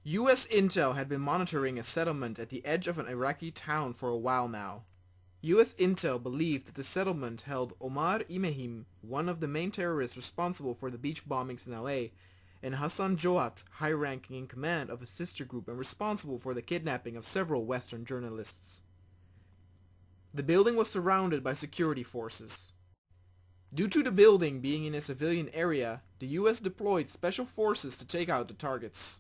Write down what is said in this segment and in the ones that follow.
US intel had been monitoring a settlement at the edge of an Iraqi town for a while now. US intel believed that the settlement held Omar Imehim, one of the main terrorists responsible for the beach bombings in LA, and Hassan Joat, high-ranking in command of a sister group and responsible for the kidnapping of several Western journalists. The building was surrounded by security forces. Due to the building being in a civilian area, the US deployed special forces to take out the targets.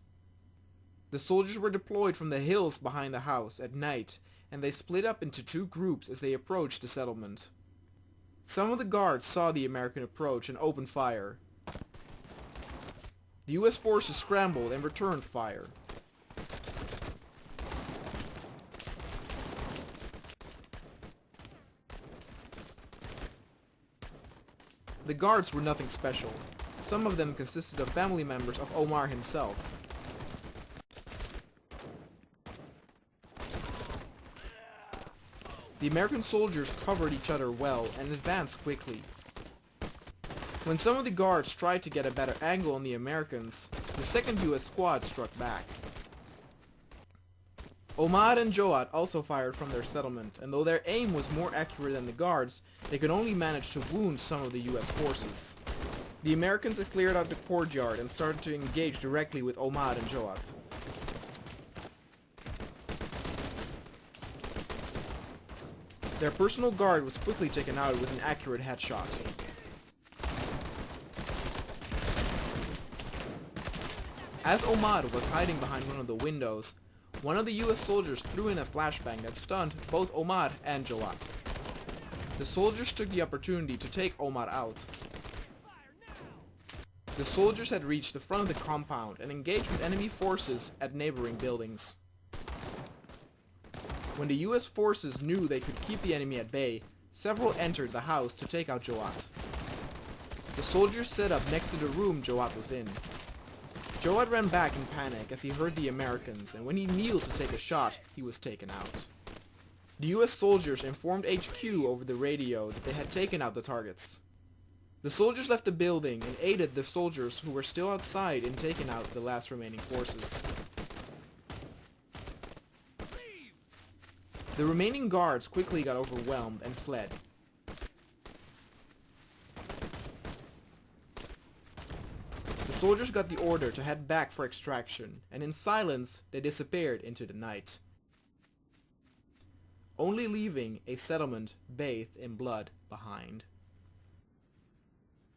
The soldiers were deployed from the hills behind the house at night, and they split up into two groups as they approached the settlement. Some of the guards saw the American approach and opened fire. The US forces scrambled and returned fire. The guards were nothing special. Some of them consisted of family members of Omar himself. The American soldiers covered each other well and advanced quickly. When some of the guards tried to get a better angle on the Americans, the second US squad struck back. Omar and Joat also fired from their settlement, and though their aim was more accurate than the guards, they could only manage to wound some of the US forces. The Americans had cleared out the courtyard and started to engage directly with Omar and Joat. Their personal guard was quickly taken out with an accurate headshot. As Omar was hiding behind one of the windows, one of the US soldiers threw in a flashbang that stunned both Omar and Joat. The soldiers took the opportunity to take Omar out. The soldiers had reached the front of the compound and engaged with enemy forces at neighboring buildings. When the US forces knew they could keep the enemy at bay, several entered the house to take out Joat. The soldiers set up next to the room Joat was in. Joat ran back in panic as he heard the Americans, and when he kneeled to take a shot, he was taken out. The US soldiers informed HQ over the radio that they had taken out the targets. The soldiers left the building and aided the soldiers who were still outside in taking out the last remaining forces. The remaining guards quickly got overwhelmed and fled. The soldiers got the order to head back for extraction, and in silence they disappeared into the night, only leaving a settlement bathed in blood behind.